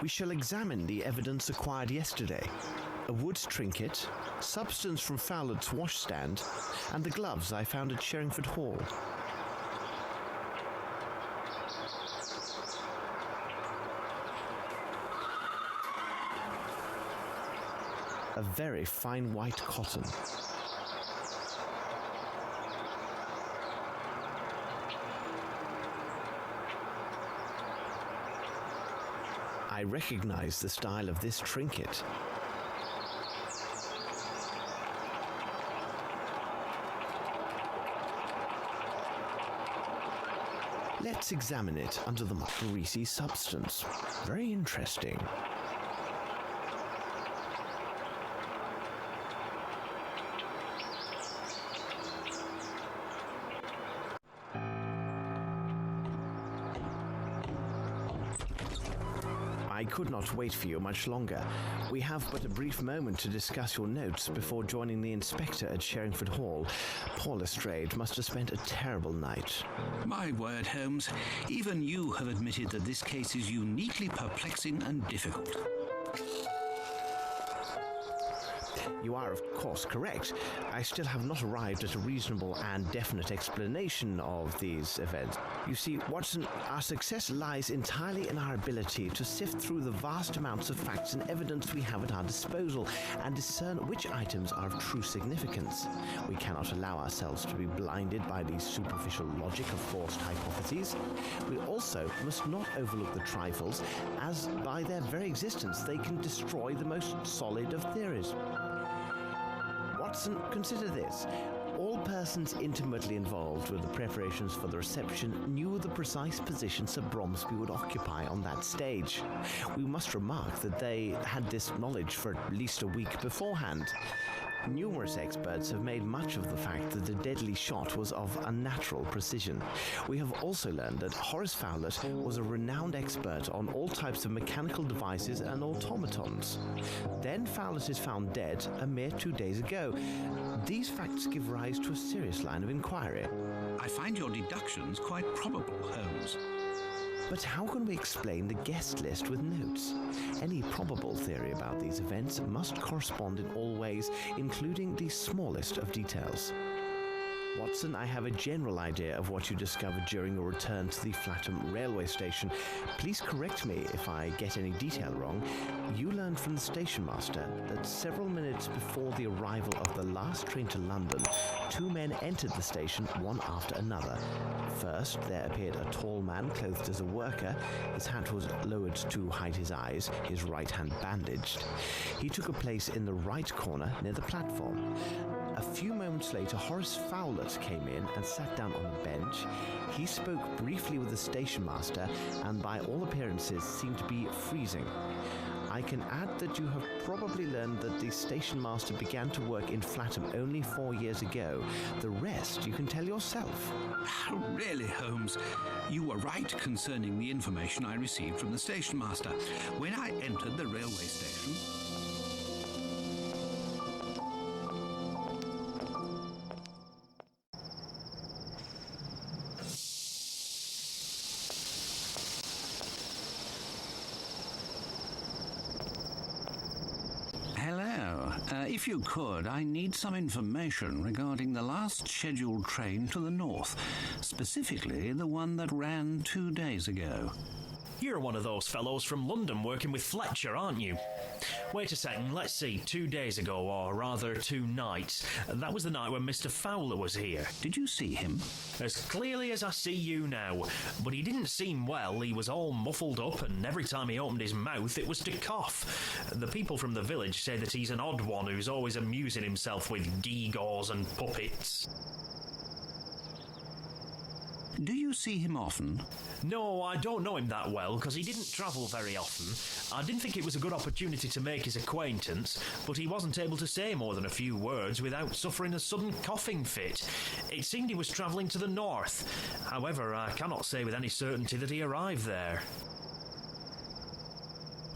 We shall examine the evidence acquired yesterday. A wood trinket, substance from Fowler's washstand, and the gloves I found at Sherringford Hall. A very fine white cotton. I recognize the style of this trinket. Let's examine it under the greasy substance. Very interesting. I could not wait for you much longer. We have but a brief moment to discuss your notes before joining the inspector at Sherringford Hall. Paul Lestrade must have spent a terrible night. My word, Holmes, even you have admitted that this case is uniquely perplexing and difficult. You are, of course, correct. I still have not arrived at a reasonable and definite explanation of these events. You see, Watson, our success lies entirely in our ability to sift through the vast amounts of facts and evidence we have at our disposal and discern which items are of true significance. We cannot allow ourselves to be blinded by the superficial logic of forced hypotheses. We also must not overlook the trifles, as by their very existence they can destroy the most solid of theories. Watson, consider this. All persons intimately involved with the preparations for the reception knew the precise position Sir Bromsby would occupy on that stage. We must remark that they had this knowledge for at least a week beforehand. Numerous experts have made much of the fact that the deadly shot was of unnatural precision. We have also learned that Horace Fowler was a renowned expert on all types of mechanical devices and automatons. Then Fowler is found dead a mere 2 days ago. These facts give rise to a serious line of inquiry. I find your deductions quite probable, Holmes. But how can we explain the guest list with notes? Any probable theory about these events must correspond in all ways, including the smallest of details. Watson, I have a general idea of what you discovered during your return to the Flatham railway station. Please correct me if I get any detail wrong. You learned from the station master that several minutes before the arrival of the last train to London, 2 men entered the station one after another. First, there appeared a tall man clothed as a worker. His hat was lowered to hide his eyes, his right hand bandaged. He took a place in the right corner near the platform. A few moments later, Horace Fowler came in and sat down on a bench. He spoke briefly with the station master and by all appearances seemed to be freezing. I can add that you have probably learned that the station master began to work in Flatham only 4 years ago. The rest you can tell yourself. Really, Holmes, you were right concerning the information I received from the station master. When I entered the railway station... If you could, I need some information regarding the last scheduled train to the north, specifically the one that ran 2 days ago. You're one of those fellows from London working with Fletcher, aren't you? Wait a second, let's see, 2 days ago, or rather 2 nights. That was the night when Mr. Fowler was here. Did you see him? As clearly as I see you now. But he didn't seem well, he was all muffled up, and every time he opened his mouth it was to cough. The people from the village say that he's an odd one who's always amusing himself with gewgaws and puppets. Do you see him often? No, I don't know him that well, because he didn't travel very often. I didn't think it was a good opportunity to make his acquaintance, but he wasn't able to say more than a few words without suffering a sudden coughing fit. It seemed he was travelling to the north. However, I cannot say with any certainty that he arrived there.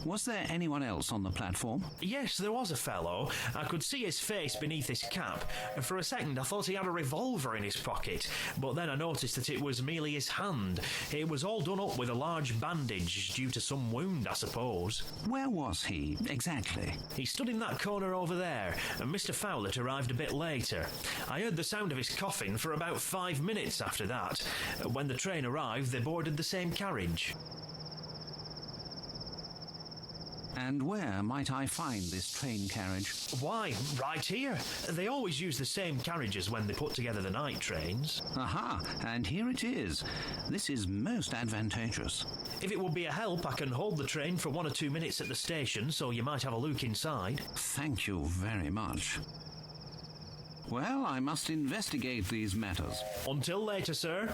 Was there anyone else on the platform? Yes, there was a fellow. I could see his face beneath his cap, and for a second I thought he had a revolver in his pocket, but then I noticed that it was merely his hand. It was all done up with a large bandage due to some wound, I suppose. Where was he, exactly? He stood in that corner over there, and Mr. Fowlett arrived a bit later. I heard the sound of his coughing for about 5 minutes after that. When the train arrived, they boarded the same carriage. And where might I find this train carriage? Why, right here. They always use the same carriages when they put together the night trains. Aha, and here it is. This is most advantageous. If it would be a help, I can hold the train for 1 or 2 minutes at the station, so you might have a look inside. Thank you very much. Well, I must investigate these matters. Until later, sir.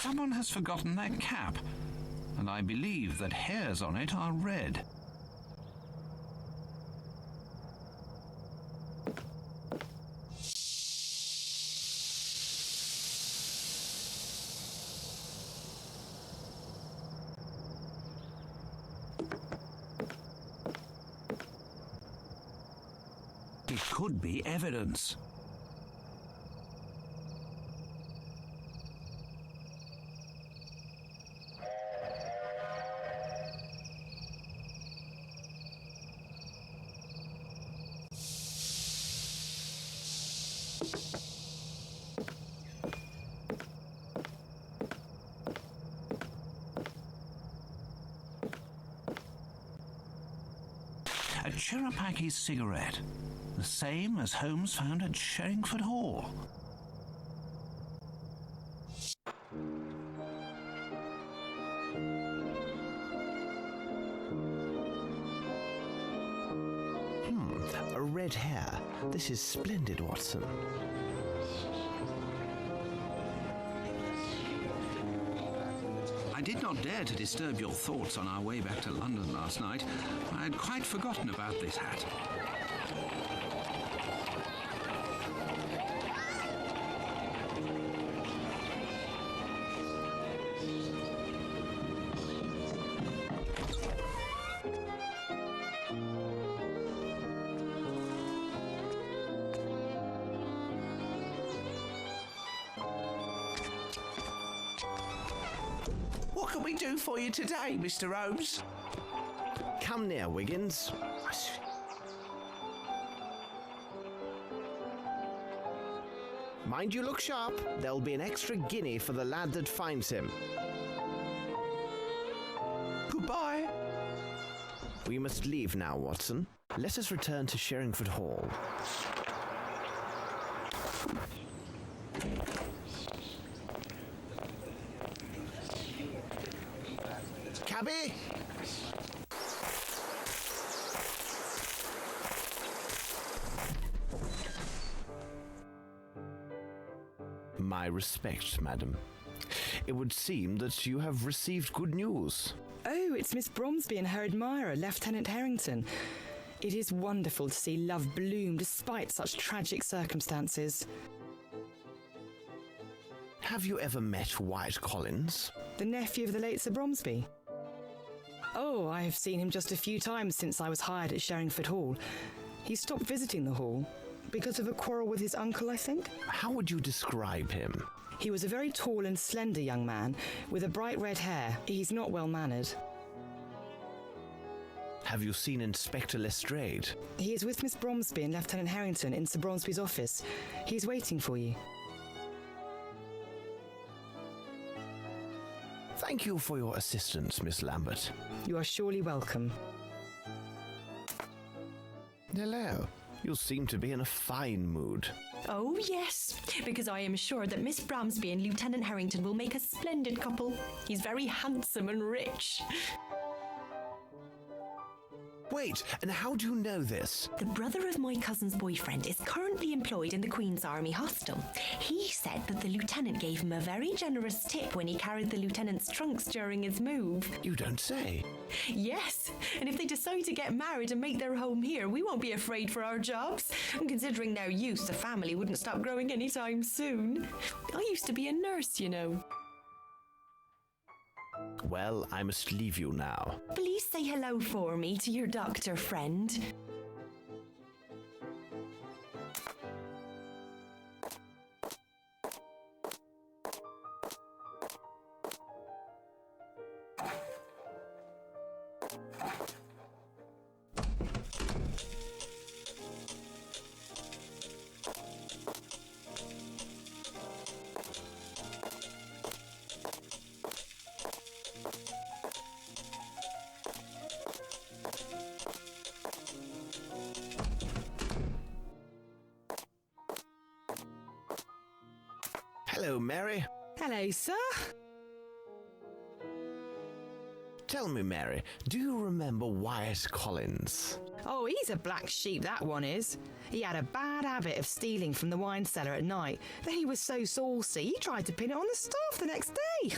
Someone has forgotten their cap, and I believe that hairs on it are red. It could be evidence. A Cherapaki cigarette, the same as Holmes found at Sherringford Hall. A red hair. This is splendid, Watson. I did not dare to disturb your thoughts on our way back to London last night. I had quite forgotten about this hat. What can we do for you today, Mr. Holmes? Come near, Wiggins. Mind you look sharp. There'll be an extra guinea for the lad that finds him. Goodbye. We must leave now, Watson. Let us return to Sherringford Hall. Cabby! My respects, madam. It would seem that you have received good news. Oh, it's Miss Bromsby and her admirer, Lieutenant Harrington. It is wonderful to see love bloom despite such tragic circumstances. Have you ever met Wyatt Collins? The nephew of the late Sir Bromsby? Oh, I have seen him just a few times since I was hired at Sherringford Hall. He stopped visiting the hall because of a quarrel with his uncle, I think. How would you describe him? He was a very tall and slender young man with a bright red hair. He's not well mannered. Have you seen Inspector Lestrade? He is with Miss Bromsby and Lieutenant Harrington in Sir Bromsby's office. He is waiting for you. Thank you for your assistance, Miss Lambert. You are surely welcome. Hello. You seem to be in a fine mood. Oh, yes, because I am sure that Miss Bromsby and Lieutenant Harrington will make a splendid couple. He's very handsome and rich. Wait, and how do you know this? The brother of my cousin's boyfriend is currently employed in the Queen's Army Hostel. He said that the lieutenant gave him a very generous tip when he carried the lieutenant's trunks during his move. You don't say. Yes, and if they decide to get married and make their home here, we won't be afraid for our jobs. And considering their use, the family wouldn't stop growing anytime soon. I used to be a nurse, you know. Well, I must leave you now. Please say hello for me to your doctor friend. Hello, Mary. Hello, sir. Tell me, Mary, do you remember Wyatt Collins? Oh, he's a black sheep, that one is. He had a bad habit of stealing from the wine cellar at night. Then he was so saucy, he tried to pin it on the staff the next day.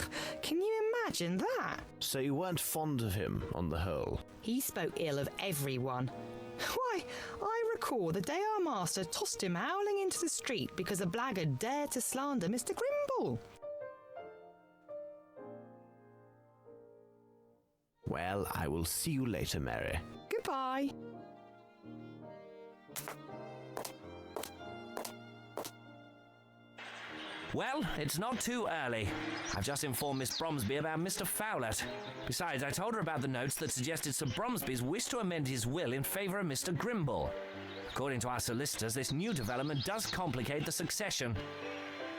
Can you imagine that? So you weren't fond of him, on the whole? He spoke ill of everyone. Why, I recall the day our master tossed him howling into the street because a blackguard dared to slander Mr. Grimble. Well, I will see you later, Mary. Goodbye. Well, it's not too early. I've just informed Miss Bromsby about Mr. Fowlett. Besides, I told her about the notes that suggested Sir Bromsby's wish to amend his will in favour of Mr. Grimble. According to our solicitors, this new development does complicate the succession.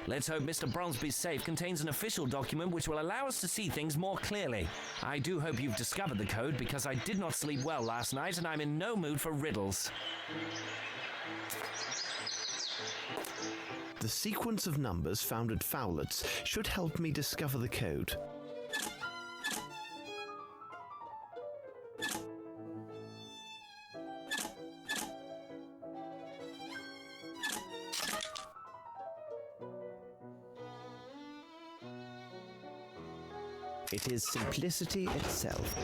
Let's hope Mr. Bromsby's safe contains an official document which will allow us to see things more clearly. I do hope you've discovered the code, because I did not sleep well last night and I'm in no mood for riddles. The sequence of numbers found at Fowlett's should help me discover the code. It is simplicity itself.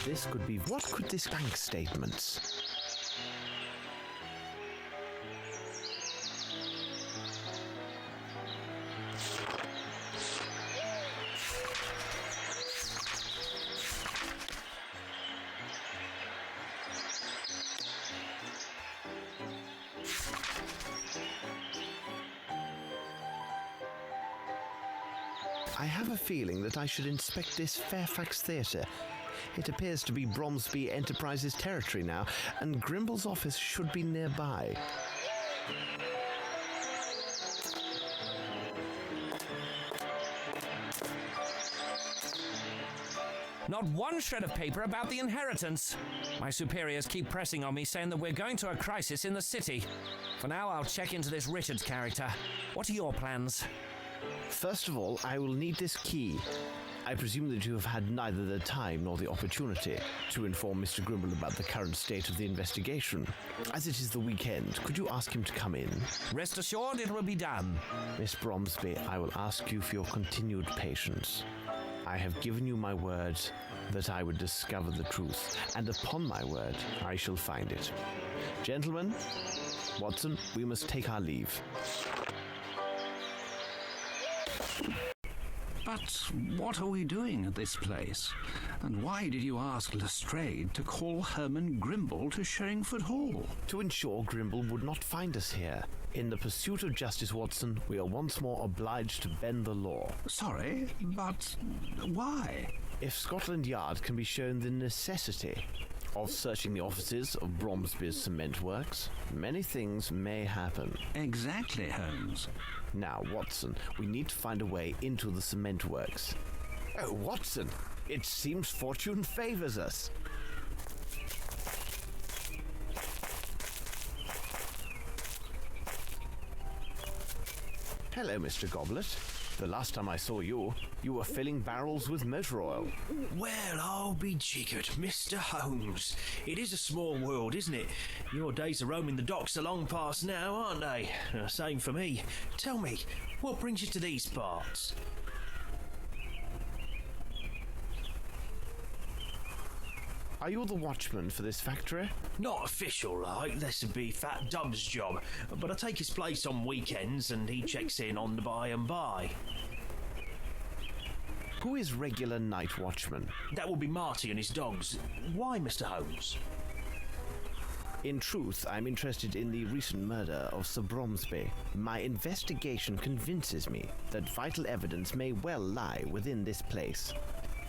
This could be... What could this bank statements? I have a feeling that I should inspect this Fairfax Theatre. It appears to be Bromsby Enterprises territory now, and Grimble's office should be nearby. Not one shred of paper about the inheritance. My superiors keep pressing on me, saying that we're going to a crisis in the city. For now, I'll check into this Richards character. What are your plans? First of all, I will need this key. I presume that you have had neither the time nor the opportunity to inform Mr. Grimble about the current state of the investigation. As it is the weekend, could you ask him to come in? Rest assured, it will be done. Miss Bromsby, I will ask you for your continued patience. I have given you my word that I would discover the truth, and upon my word, I shall find it. Gentlemen, Watson, we must take our leave. But what are we doing at this place? And why did you ask Lestrade to call Herman Grimble to Sherringford Hall? To ensure Grimble would not find us here. In the pursuit of justice, Watson, we are once more obliged to bend the law. Sorry, but why? If Scotland Yard can be shown the necessity of searching the offices of Bromsby's cement works, many things may happen. Exactly, Holmes. Now, Watson, we need to find a way into the cement works. Oh, Watson, it seems fortune favors us. Hello, Mr. Goblet. The last time I saw you, you were filling barrels with motor oil. Well, I'll be jiggered, Mr. Holmes. It is a small world, isn't it? Your days of roaming the docks are long past now, aren't they? Same for me. Tell me, what brings you to these parts? Are you the watchman for this factory? Not official, like. This would be Fat Dub's job. But I take his place on weekends and he checks in on the by and by. Who is regular night watchman? That will be Marty and his dogs. Why, Mr. Holmes? In truth, I'm interested in the recent murder of Sir Bromsby. My investigation convinces me that vital evidence may well lie within this place.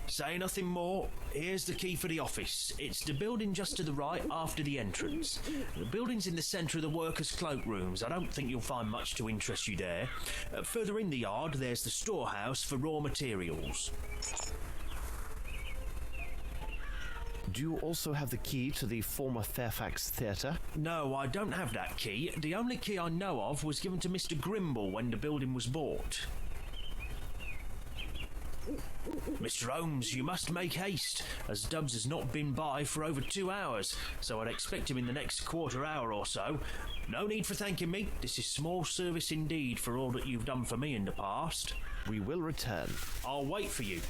Say nothing more. Here's the key for the office. It's the building just to the right after the entrance. The building's in the centre of the workers' cloakrooms. I don't think you'll find much to interest you there. Further in the yard, there's the storehouse for raw materials. Do you also have the key to the former Fairfax Theatre? No, I don't have that key. The only key I know of was given to Mr. Grimble when the building was bought. Mr. Holmes, you must make haste, as Dubs has not been by for over 2 hours, so I'd expect him in the next quarter hour or so. No need for thanking me. This is small service indeed for all that you've done for me in the past. We will return. I'll wait for you.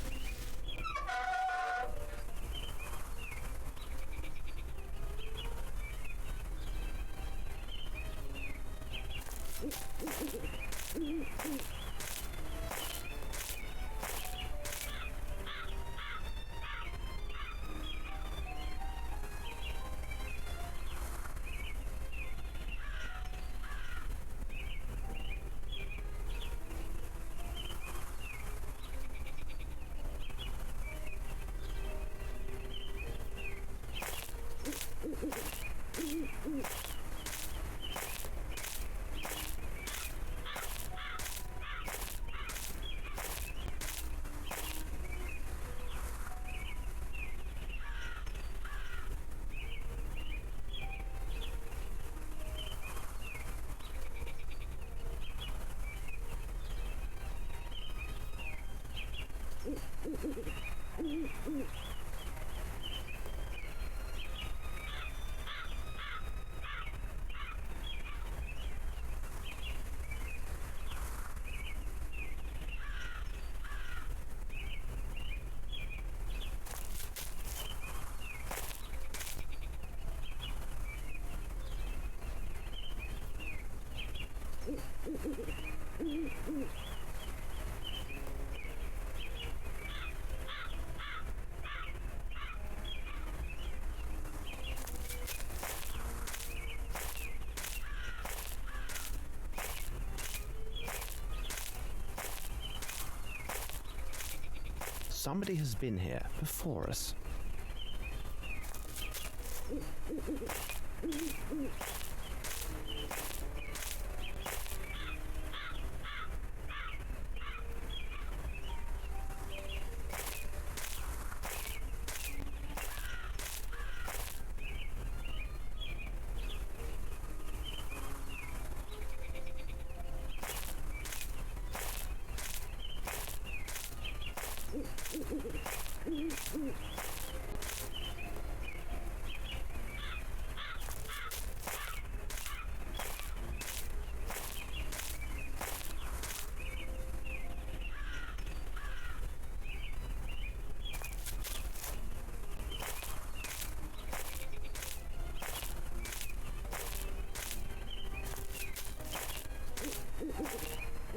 Somebody has been here before us.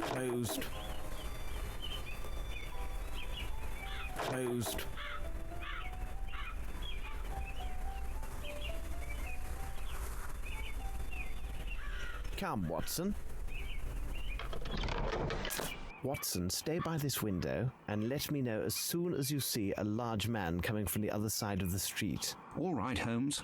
Closed. Closed. Come, Watson. Watson, stay by this window and let me know as soon as you see a large man coming from the other side of the street. All right, Holmes.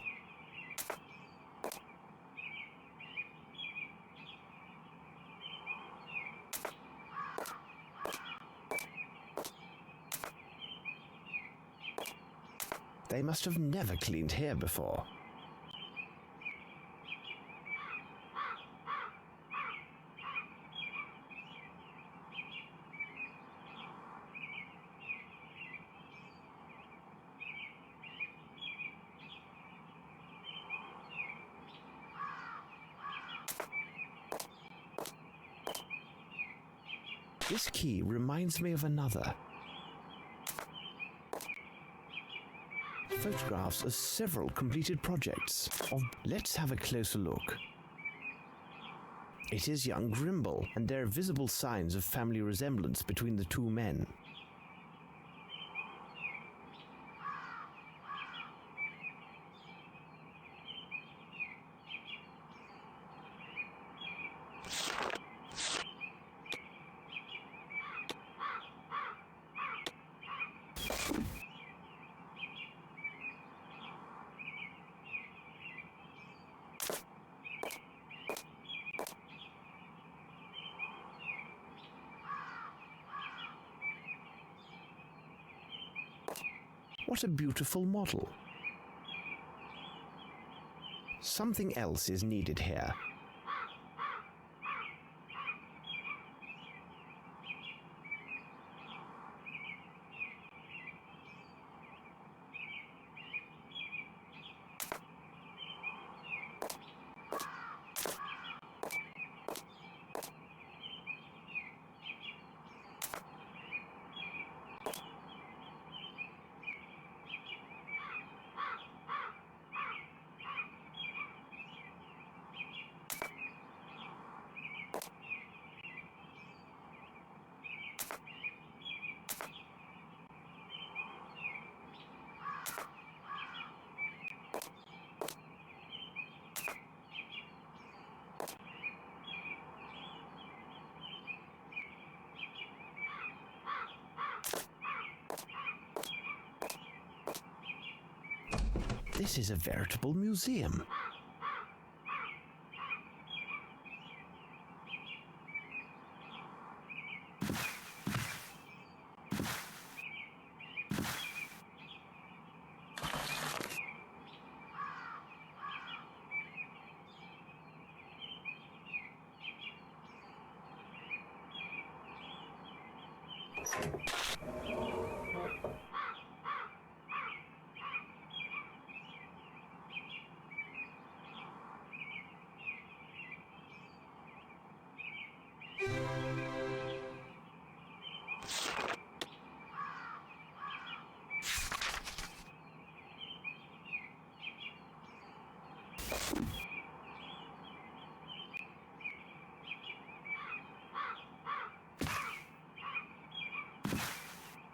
They must have never cleaned here before. This key reminds me of another. Photographs of several completed projects. Let's have a closer look. It is young Grimble, and there are visible signs of family resemblance between the two men. What a beautiful model. Something else is needed here. This is a veritable museum.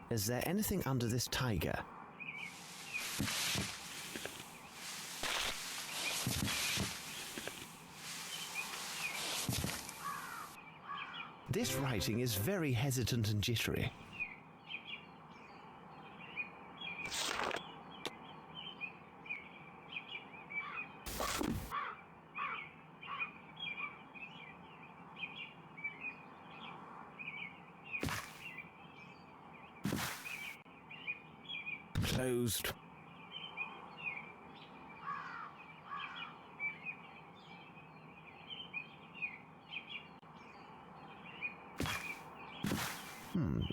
Is there anything under this tiger? This writing is very hesitant and jittery. Closed.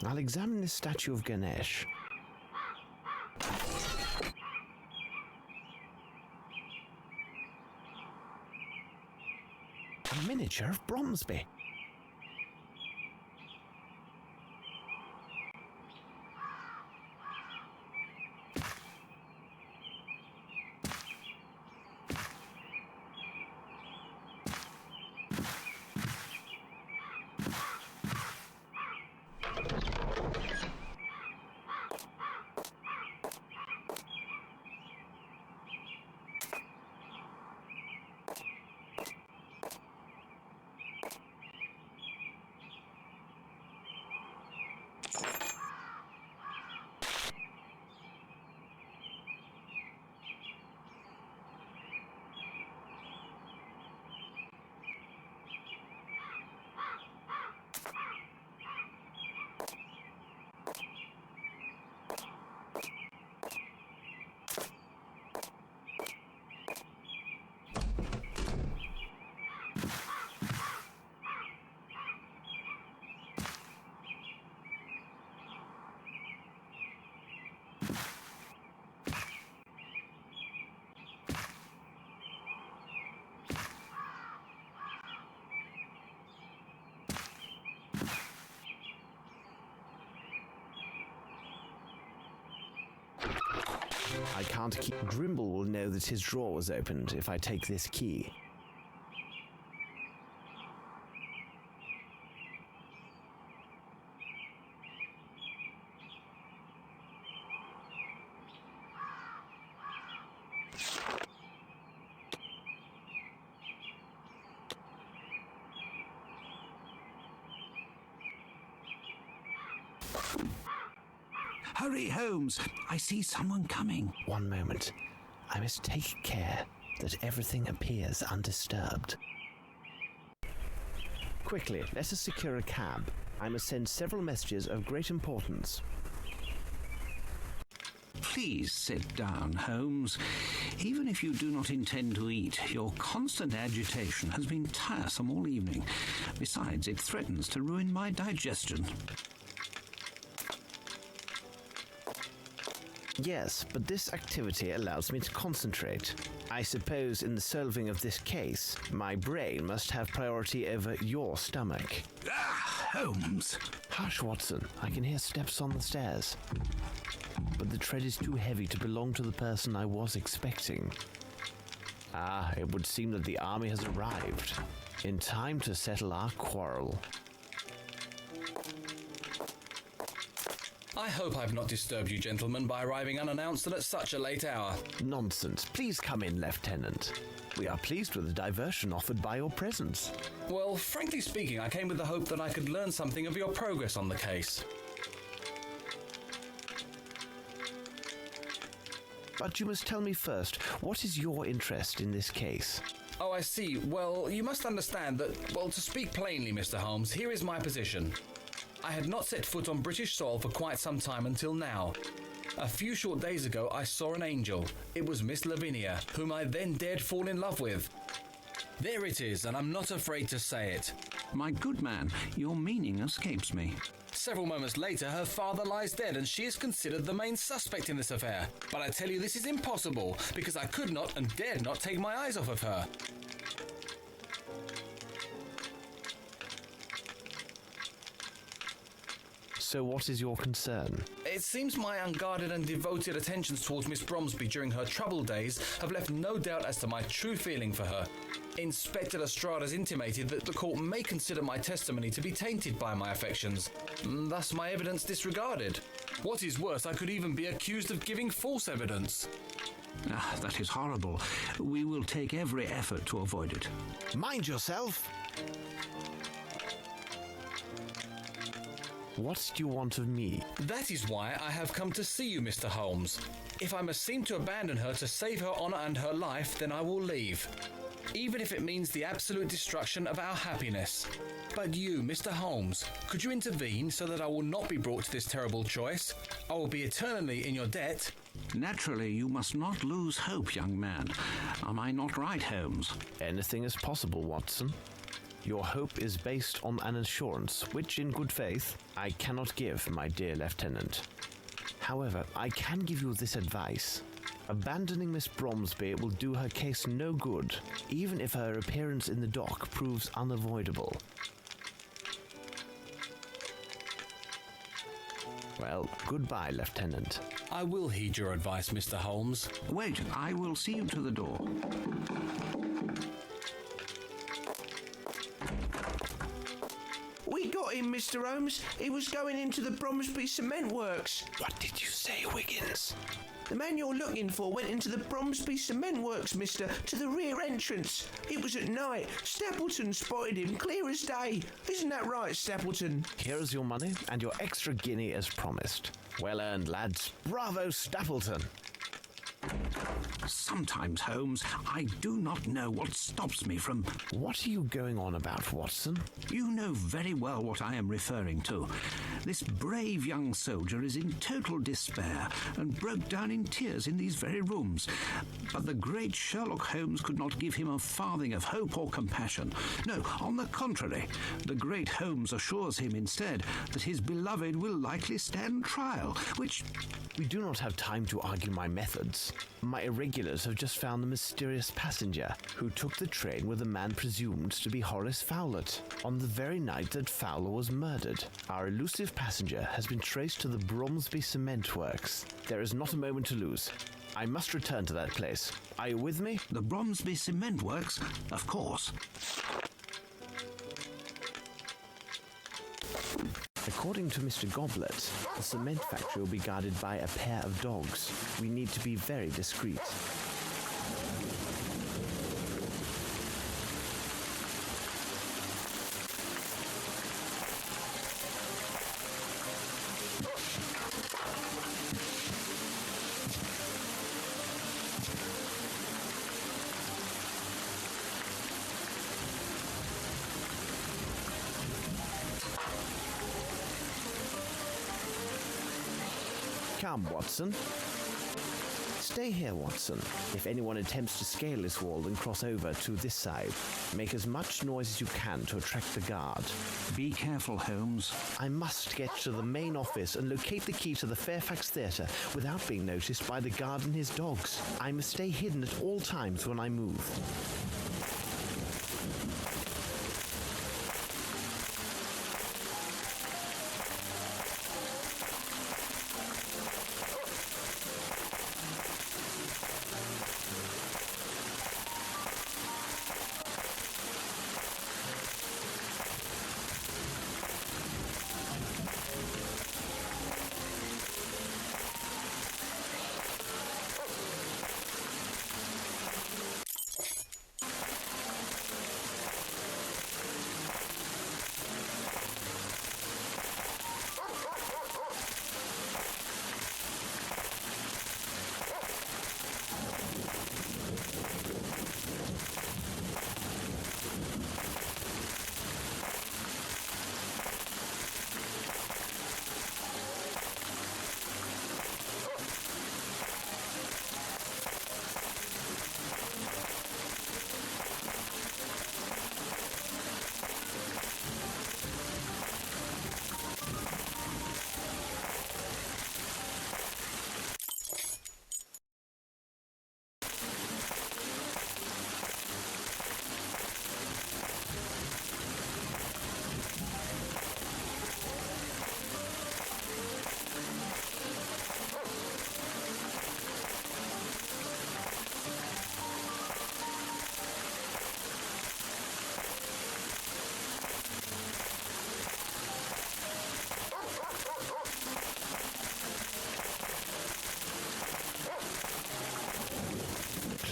I'll examine this statue of Ganesh. A miniature of Bromsby. I can't keep... Grimble will know that his drawer was opened if I take this key. Hurry, Holmes! I see someone coming. One moment. I must take care that everything appears undisturbed. Quickly, let us secure a cab. I must send several messages of great importance. Please sit down, Holmes. Even if you do not intend to eat, your constant agitation has been tiresome all evening. Besides, it threatens to ruin my digestion. Yes, but this activity allows me to concentrate. I suppose in the solving of this case, my brain must have priority over your stomach. Ah, Holmes! Hush, Watson. I can hear steps on the stairs. But the tread is too heavy to belong to the person I was expecting. Ah, it would seem that the army has arrived. In time to settle our quarrel. I hope I've not disturbed you gentlemen by arriving unannounced and at such a late hour. Nonsense. Please come in, Lieutenant. We are pleased with the diversion offered by your presence. Well, frankly speaking, I came with the hope that I could learn something of your progress on the case. But you must tell me first, what is your interest in this case? Oh, I see. Well, you must understand that, well, to speak plainly, Mr. Holmes, here is my position. I had not set foot on British soil for quite some time until now. A few short days ago, I saw an angel. It was Miss Lavinia, whom I then dared fall in love with. There it is, and I'm not afraid to say it. My good man, your meaning escapes me. Several moments later, her father lies dead, and she is considered the main suspect in this affair. But I tell you, this is impossible, because I could not and dared not take my eyes off of her. So what is your concern? It seems my unguarded and devoted attentions towards Miss Bromsby during her troubled days have left no doubt as to my true feeling for her. Inspector Lestrade has intimated that the court may consider my testimony to be tainted by my affections, thus my evidence disregarded. What is worse, I could even be accused of giving false evidence. Ah, that is horrible. We will take every effort to avoid it. Mind yourself! What do you want of me? That is why I have come to see you, Mr. Holmes. If I must seem to abandon her to save her honour and her life, then I will leave. Even if it means the absolute destruction of our happiness. But you, Mr. Holmes, could you intervene so that I will not be brought to this terrible choice? I will be eternally in your debt. Naturally, you must not lose hope, young man. Am I not right, Holmes? Anything is possible, Watson. Your hope is based on an assurance, which, in good faith, I cannot give, my dear Lieutenant. However, I can give you this advice. Abandoning Miss Bromsby will do her case no good, even if her appearance in the dock proves unavoidable. Well, goodbye, Lieutenant. I will heed your advice, Mr. Holmes. Wait, I will see you to the door. We got him, Mr. Holmes. He was going into the Bromsby Cement Works. What did you say, Wiggins? The man you're looking for went into the Bromsby Cement Works, mister, to the rear entrance. It was at night. Stapleton spotted him clear as day. Isn't that right, Stapleton? Here is your money and your extra guinea as promised. Well earned, lads. Bravo, Stapleton. Sometimes, Holmes, I do not know what stops me from... What are you going on about, Watson? You know very well what I am referring to. This brave young soldier is in total despair and broke down in tears in these very rooms. But the great Sherlock Holmes could not give him a farthing of hope or compassion. No, on the contrary, the great Holmes assures him instead that his beloved will likely stand trial, which... We do not have time to argue my methods. My irregulars have just found the mysterious passenger who took the train with a man presumed to be Horace Fowlett on the very night that Fowler was murdered. Our elusive passenger has been traced to the Bromsby Cement Works. There is not a moment to lose. I must return to that place. Are you with me? The Bromsby Cement Works? Of course. According to Mr. Goblet, the cement factory will be guarded by a pair of dogs. We need to be very discreet. Come, Watson. Stay here, Watson. If anyone attempts to scale this wall, then cross over to this side. Make as much noise as you can to attract the guard. Be careful, Holmes. I must get to the main office and locate the key to the Fairfax Theatre without being noticed by the guard and his dogs. I must stay hidden at all times when I move.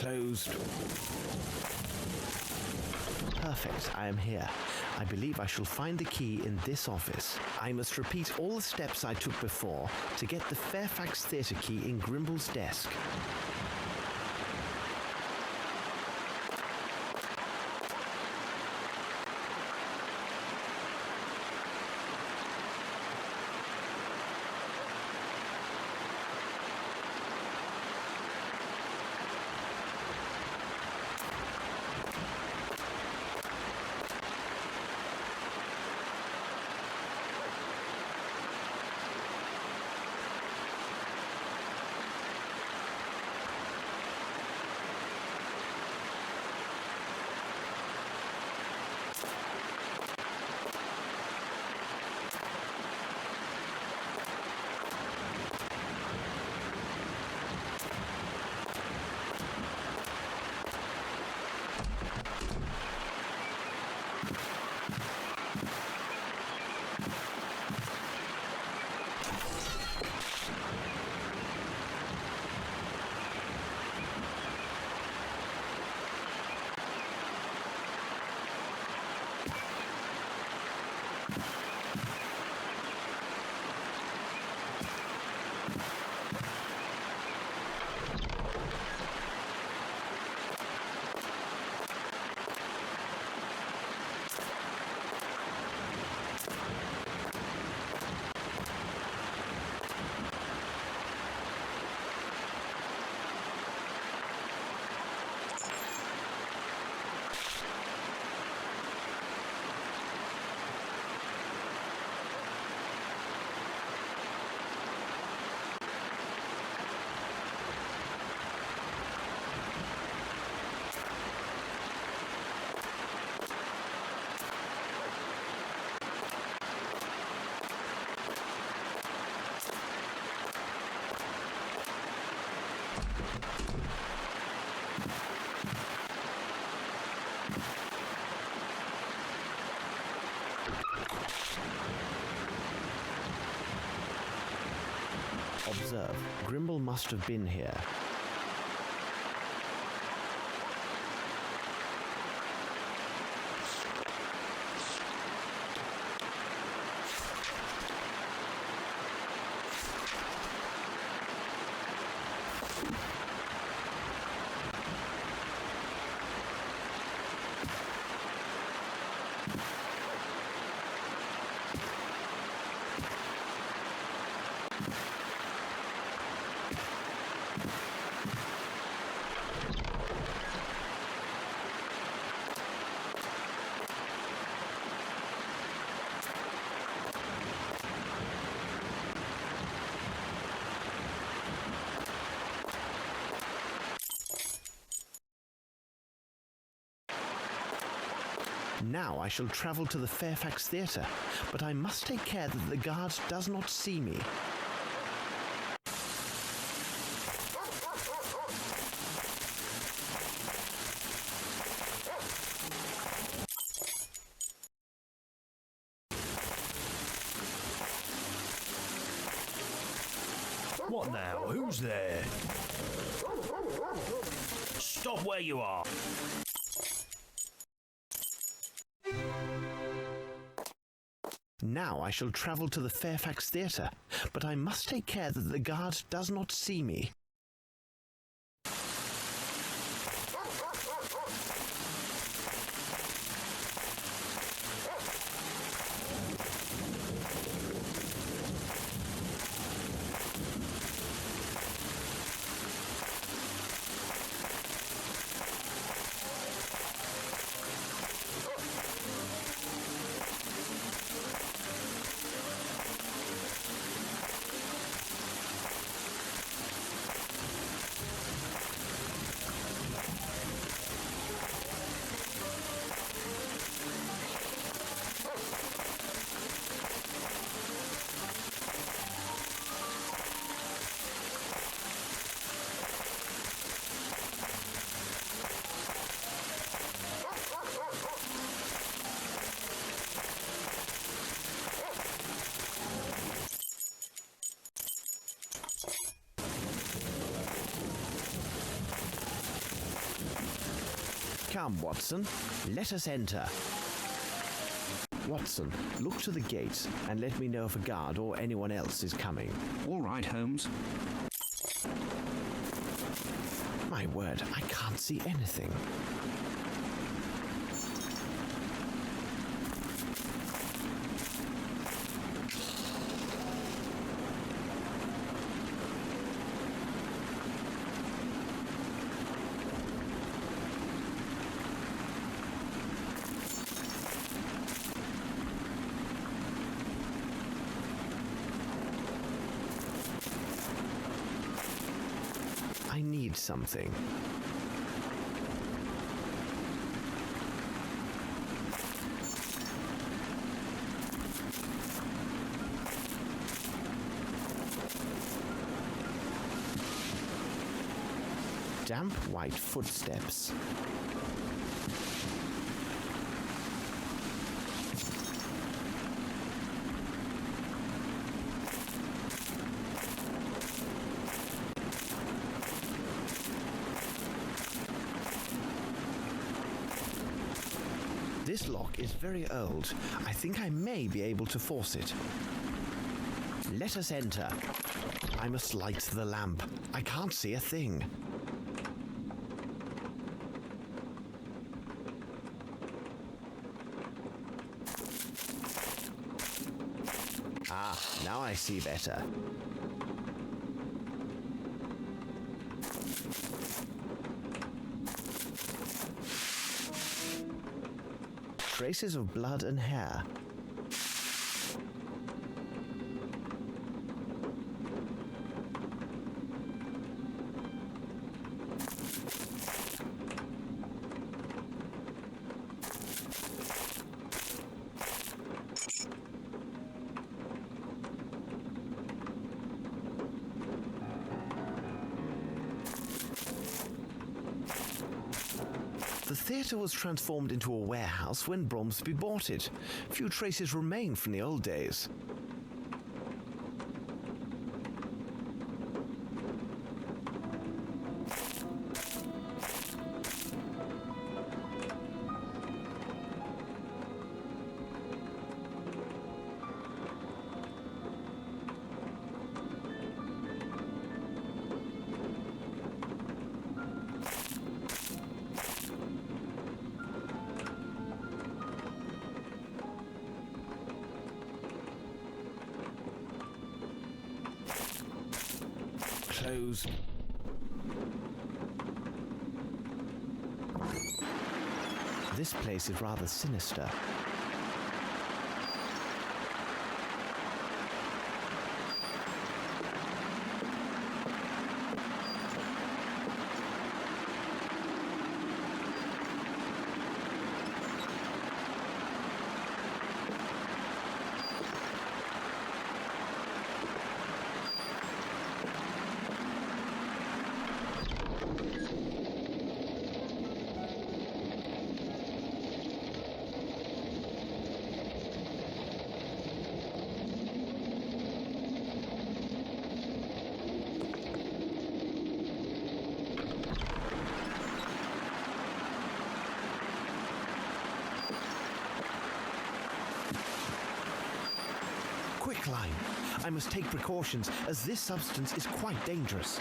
Closed. Perfect, I am here. I believe I shall find the key in this office. I must repeat all the steps I took before to get the Fairfax Theatre key in Grimble's desk. Grimble must have been here. Now I shall travel to the Fairfax Theatre, but I must take care that the guard does not see me. What now? Who's there? Stop where you are. Now I shall travel to the Fairfax Theatre, but I must take care that the guard does not see me. Come, Watson, let us enter. Watson, look to the gate and let me know if a guard or anyone else is coming. All right, Holmes. My word, I can't see anything. I need something. Damp white footsteps. This lock is very old. I think I may be able to force it. Let us enter. I must light the lamp. I can't see a thing. Ah, now I see better. Traces of blood and hair. The theatre was transformed into a warehouse when Bromsby bought it. Few traces remain from the old days. closed. This place is rather sinister. Quicklime. I must take precautions, as this substance is quite dangerous.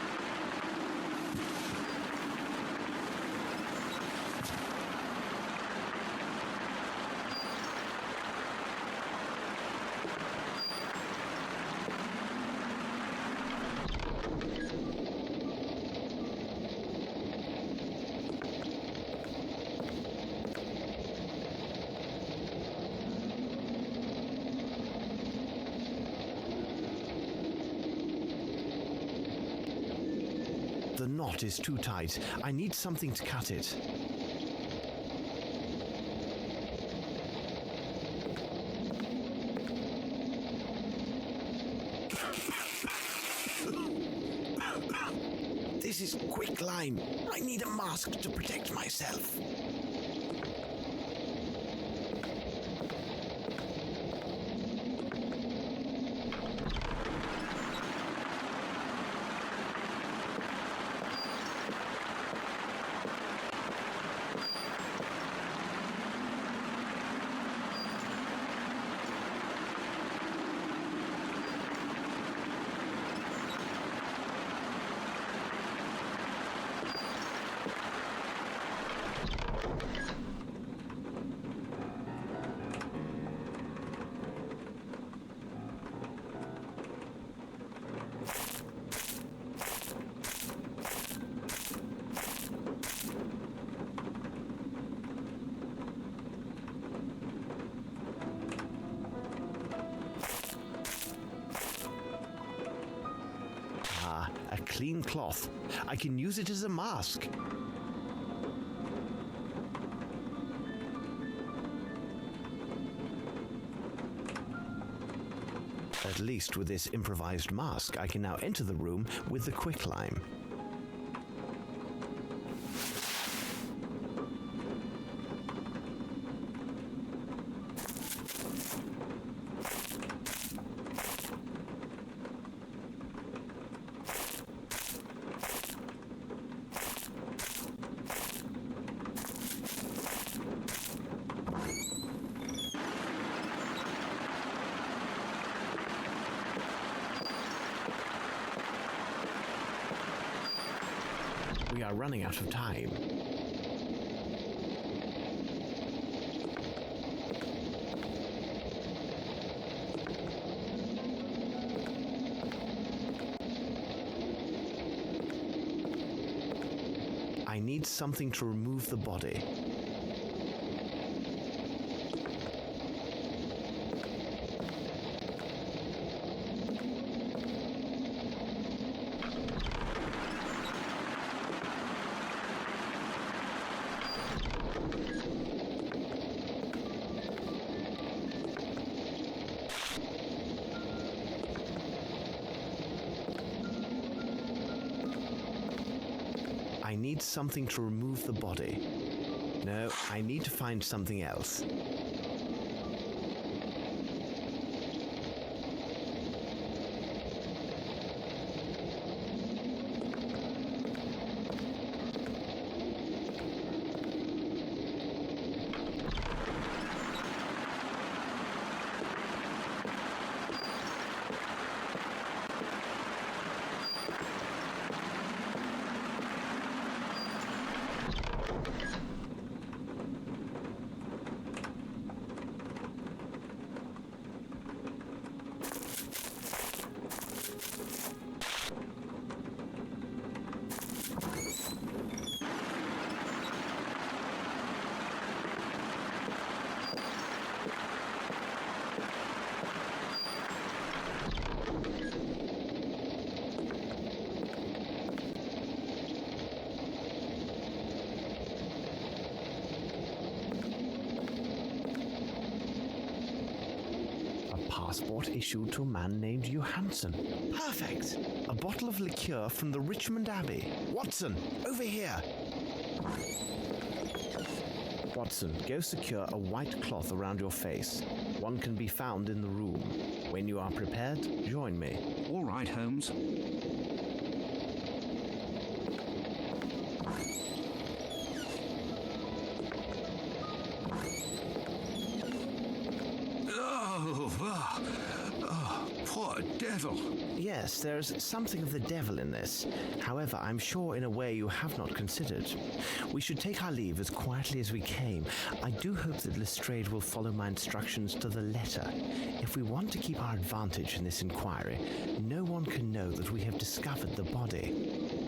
The knot is too tight. I need something to cut it. This is quicklime. I need a mask to protect myself. A clean cloth. I can use it as a mask. At least with this improvised mask, I can now enter the room with the quicklime. We are running out of time. I need something to remove the body. I need something to remove the body. No, I need to find something else. passport issued to a man named Johansson. Perfect! A bottle of liqueur from the Richmond Abbey. Watson, over here! Watson, go secure a white cloth around your face. One can be found in the room. When you are prepared, join me. All right, Holmes. Poor devil. Yes, there's something of the devil in this. However, I'm sure in a way you have not considered. We should take our leave as quietly as we came. I do hope that Lestrade will follow my instructions to the letter. If we want to keep our advantage in this inquiry, no one can know that we have discovered the body.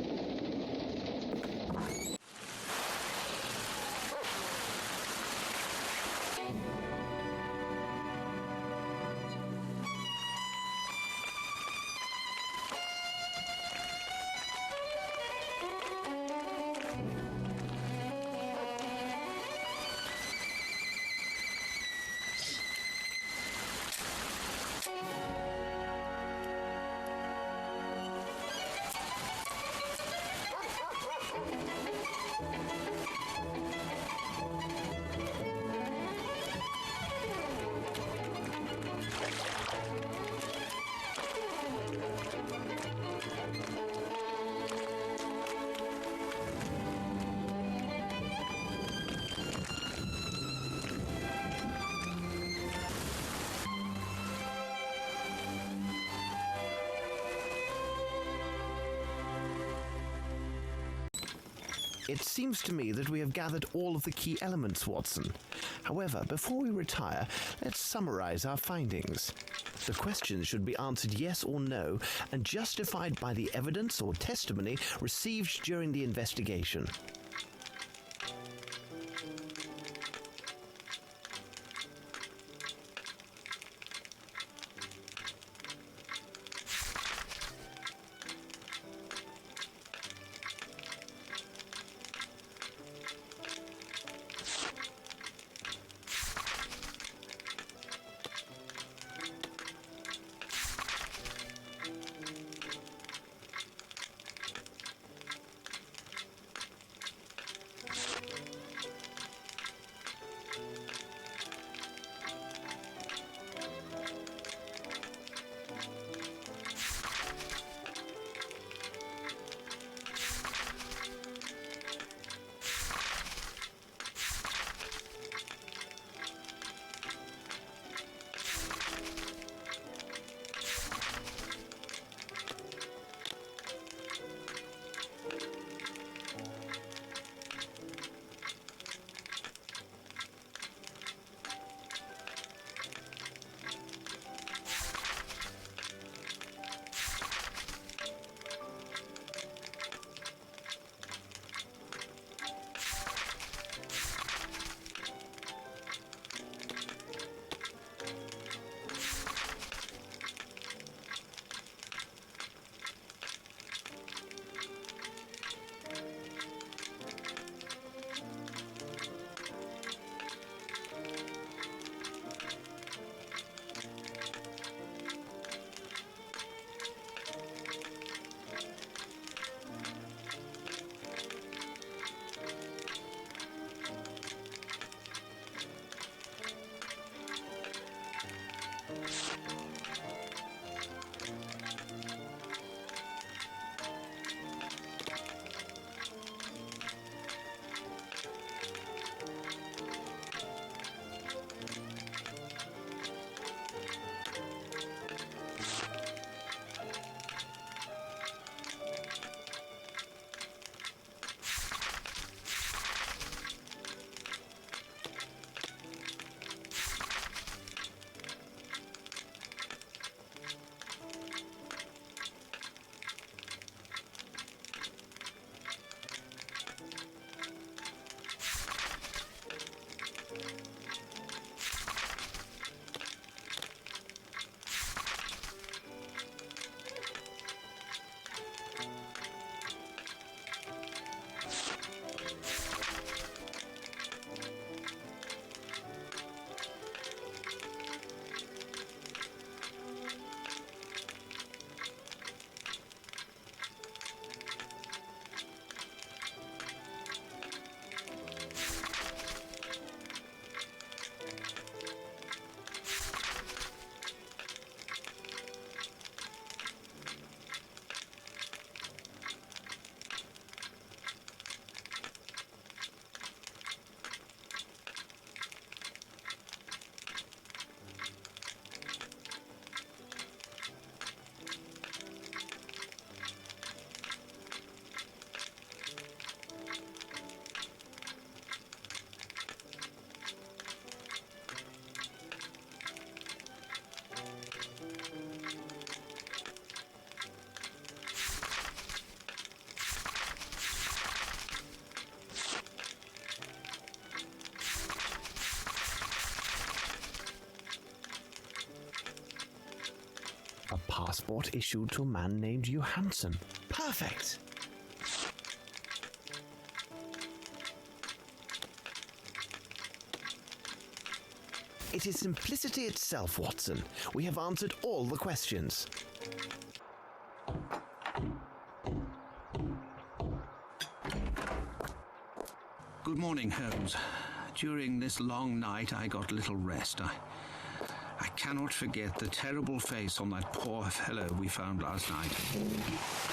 It seems to me that we have gathered all of the key elements, Watson. However, before we retire, let's summarize our findings. The questions should be answered yes or no and justified by the evidence or testimony received during the investigation. passport issued to a man named Johansson. Perfect! It is simplicity itself, Watson. We have answered all the questions. Good morning, Holmes. During this long night, I got little rest. I cannot forget the terrible face on that poor fellow we found last night.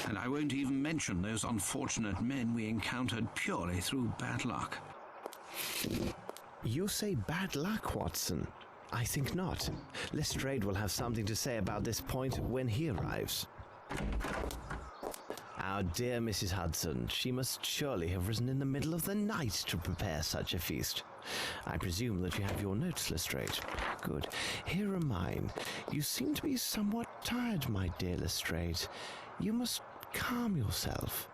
And I won't even mention those unfortunate men we encountered purely through bad luck. You say bad luck, Watson? I think not. Lestrade will have something to say about this point when he arrives. Our dear Mrs. Hudson, she must surely have risen in the middle of the night to prepare such a feast. I presume that you have your notes, Lestrade. Good. Here are mine. You seem to be somewhat tired, my dear Lestrade. You must calm yourself.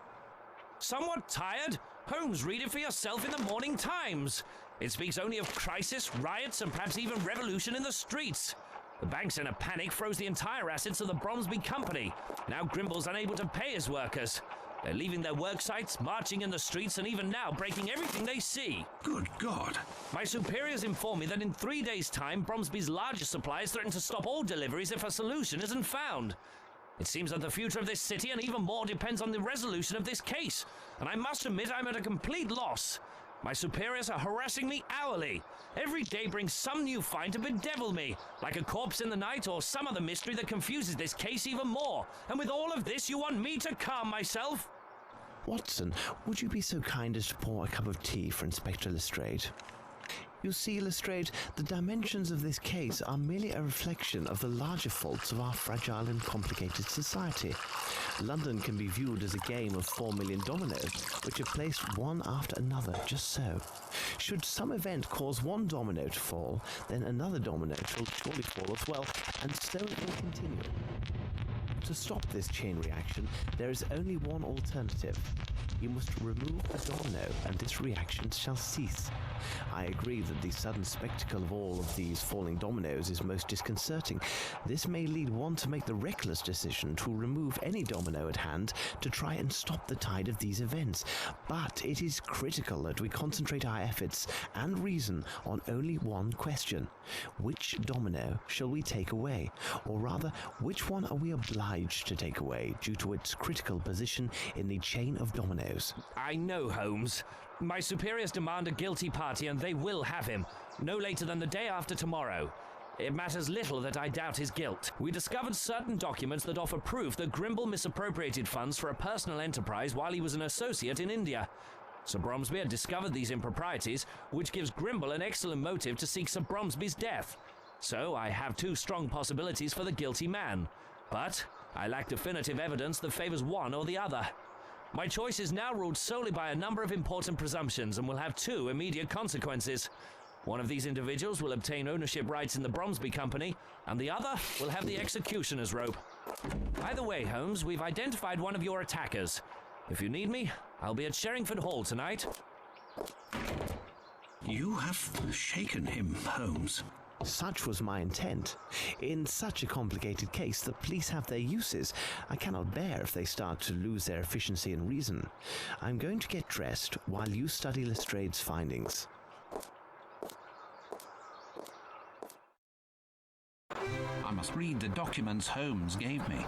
Somewhat tired? Holmes, read it for yourself in the Morning Times. It speaks only of crisis, riots, and perhaps even revolution in the streets. The bank's in a panic, froze the entire assets of the Bromsby Company. Now Grimble's unable to pay his workers. They're leaving their work sites, marching in the streets, and even now breaking everything they see. Good God. My superiors inform me that in 3 days' time, Bromsby's largest suppliers threaten to stop all deliveries if a solution isn't found. It seems that the future of this city and even more depends on the resolution of this case, and I must admit I'm at a complete loss. My superiors are harassing me hourly. Every day brings some new find to bedevil me, like a corpse in the night or some other mystery that confuses this case even more. And with all of this, you want me to calm myself? Watson, would you be so kind as to pour a cup of tea for Inspector Lestrade? You see, Lestrade, the dimensions of this case are merely a reflection of the larger faults of our fragile and complicated society. London can be viewed as a game of 4 million dominoes, which are placed one after another, just so. Should some event cause one domino to fall, then another domino shall surely fall as well, and so it will continue. To stop this chain reaction, there is only one alternative. You must remove a domino, and this reaction shall cease. I agree that the sudden spectacle of all of these falling dominoes is most disconcerting. This may lead one to make the reckless decision to remove any domino at hand to try and stop the tide of these events. But it is critical that we concentrate our efforts and reason on only one question. Which domino shall we take away? Or rather, which one are we obliged to take away due to its critical position in the chain of dominoes? I know, Holmes. My superiors demand a guilty party, and they will have him, no later than the day after tomorrow. It matters little that I doubt his guilt. We discovered certain documents that offer proof that Grimble misappropriated funds for a personal enterprise while he was an associate in India. Sir Bromsby had discovered these improprieties, which gives Grimble an excellent motive to seek Sir Bromsby's death. So I have two strong possibilities for the guilty man. But I lack definitive evidence that favors one or the other. My choice is now ruled solely by a number of important presumptions and will have two immediate consequences. One of these individuals will obtain ownership rights in the Bromsby Company, and the other will have the executioner's rope. Either way, Holmes, we've identified one of your attackers. If you need me, I'll be at Sherringford Hall tonight. You have shaken him, Holmes. Such was my intent. In such a complicated case, the police have their uses. I cannot bear if they start to lose their efficiency and reason. I'm going to get dressed while you study Lestrade's findings. I must read the documents Holmes gave me.